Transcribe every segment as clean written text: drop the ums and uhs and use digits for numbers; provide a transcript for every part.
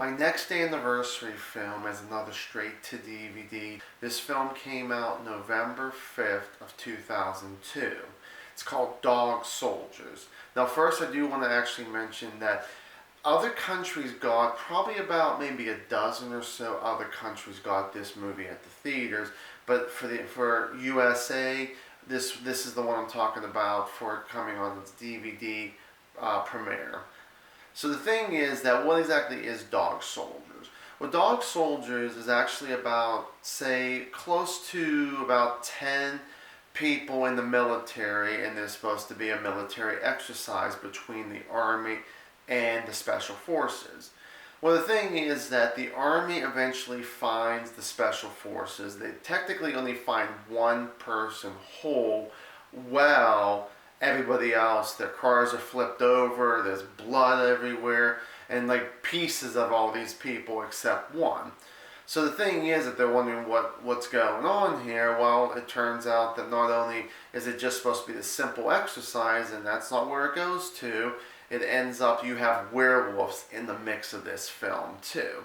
My next anniversary film is another straight to DVD. This film came out November 5th of 2002. It's called Dog Soldiers. Now first I do want to actually mention that other countries got, probably about maybe a dozen or so other countries got this movie at the theaters, but for USA, this is the one I'm talking about for coming on its DVD premiere. So the thing is that what exactly is Dog Soldiers? Well, Dog Soldiers is actually about, say, close to about 10 people in the military, and there's supposed to be a military exercise between the Army and the Special Forces. Well, the thing is that the Army eventually finds the Special Forces. They technically only find one person whole. Well, everybody else, their cars are flipped over, there's blood everywhere, and like pieces of all these people except one. So the thing is that they're wondering what's going on here. Well, it turns out that not only is it just supposed to be this simple exercise, and that's not where it goes to, it ends up you have werewolves in the mix of this film too.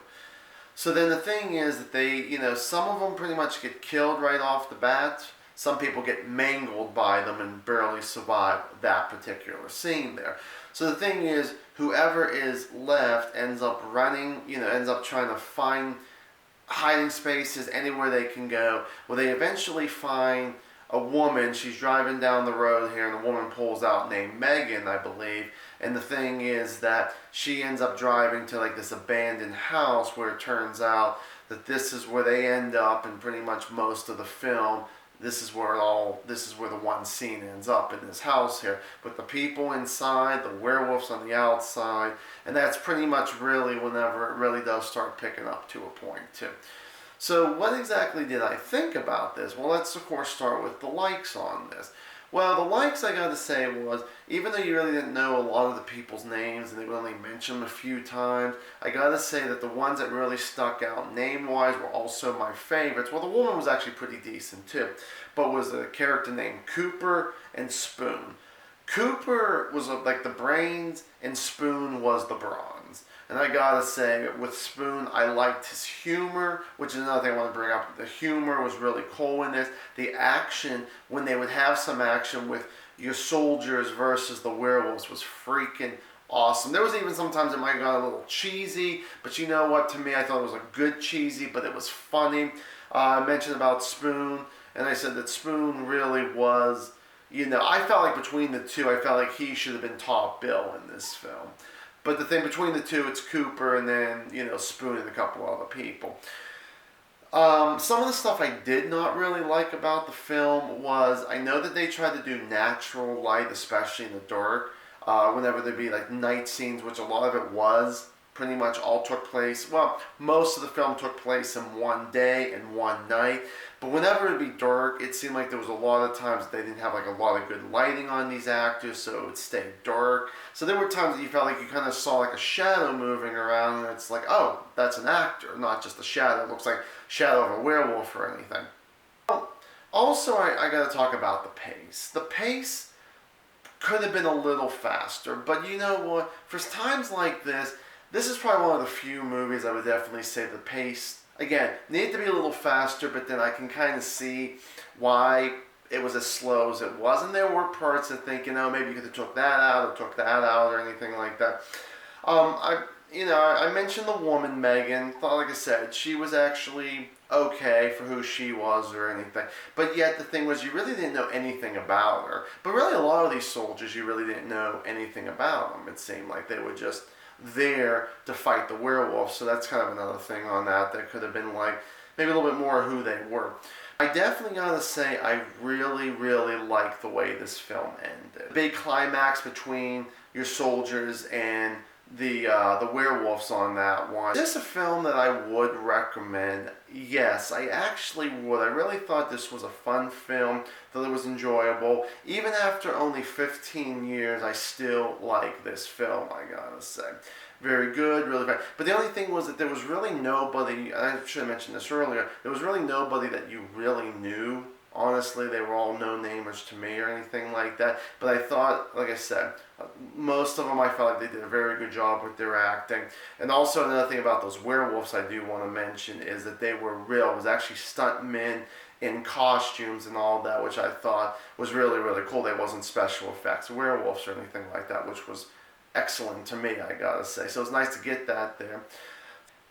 So then the thing is that they, some of them pretty much get killed right off the bat. Some people get mangled by them and barely survive that particular scene there. So the thing is, whoever is left ends up running, ends up trying to find hiding spaces anywhere they can go. Well, they eventually find a woman. She's driving down the road here, and a woman pulls out named Megan, I believe. And the thing is that she ends up driving to like this abandoned house, where it turns out that this is where they end up, and pretty much most of the film. This is where the one scene ends up, in this house here, with the people inside, the werewolves on the outside, and that's pretty much really whenever it really does start picking up to a point too. So what exactly did I think about this? Well, let's of course start with the likes on this. Well, the likes, I gotta say, was, even though you really didn't know a lot of the people's names and they would only mention them a few times, I gotta say that the ones that really stuck out name-wise were also my favorites. Well, the woman was actually pretty decent too, but was a character named Cooper and Spoon. Cooper was like the brains, and Spoon was the bronze. And I gotta say, with Spoon, I liked his humor, which is another thing I want to bring up. The humor was really cool in this. The action, when they would have some action with your soldiers versus the werewolves, was freaking awesome. There was even sometimes it might have got a little cheesy, but you know what, to me, I thought it was a good cheesy, but it was funny. I mentioned about Spoon, and I said that Spoon really was, I felt like between the two, I felt like he should have been top bill in this film. But the thing between the two, it's Cooper and then, Spoon and a couple other people. Some of the stuff I did not really like about the film was, I know that they tried to do natural light, especially in the dark, whenever there'd be like night scenes, which a lot of it was, pretty much all took place, well, most of the film took place in one day and one night. But whenever it'd be dark, it seemed like there was a lot of times that they didn't have like a lot of good lighting on these actors, so it would stay dark. So there were times that you felt like you kind of saw like a shadow moving around, and it's like, oh, that's an actor, not just a shadow. It looks like shadow of a werewolf or anything. Also, I got to talk about the pace. The pace could have been a little faster, but you know what? For times like this is probably one of the few movies I would definitely say the pace, again, needed to be a little faster, but then I can kind of see why it was as slow as it was. And there were parts that think, maybe you could have took that out or took that out or anything like that. I mentioned the woman, Megan. Like I said, she was actually okay for who she was or anything. But yet the thing was, you really didn't know anything about her. But really a lot of these soldiers, you really didn't know anything about them. It seemed like they were just there to fight the werewolves. So that's kind of another thing on that. That could have been like maybe a little bit more who they were. I definitely gotta say I really, really like the way this film ended. Big climax between your soldiers and the werewolves on that one. Is this a film that I would recommend? Yes, I actually would. I really thought this was a fun film, that it was enjoyable. Even after only 15 years, I still like this film, I gotta say. Very good, really bad. But the only thing was that there was really nobody, I should have mentioned this earlier, there was really nobody that you really knew Honestly, they were all no-namers to me or anything like that. But I thought, like I said, most of them I felt like they did a very good job with their acting. And also another thing about those werewolves I do want to mention is that they were real. It was actually stuntmen in costumes and all that, which I thought was really, really cool. They wasn't special effects, werewolves or anything like that, which was excellent to me, I gotta say. So it was nice to get that there.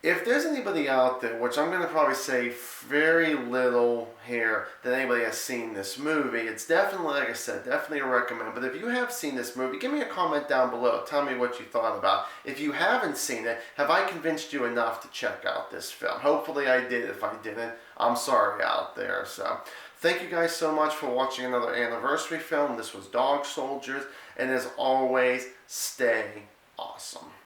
If there's anybody out there, which I'm going to probably say very little here that anybody has seen this movie, it's definitely, like I said, definitely a recommend. But if you have seen this movie, give me a comment down below. Tell me what you thought about. If you haven't seen it, have I convinced you enough to check out this film? Hopefully I did. If I didn't, I'm sorry out there. So thank you guys so much for watching another anniversary film. This was Dog Soldiers. And as always, stay awesome.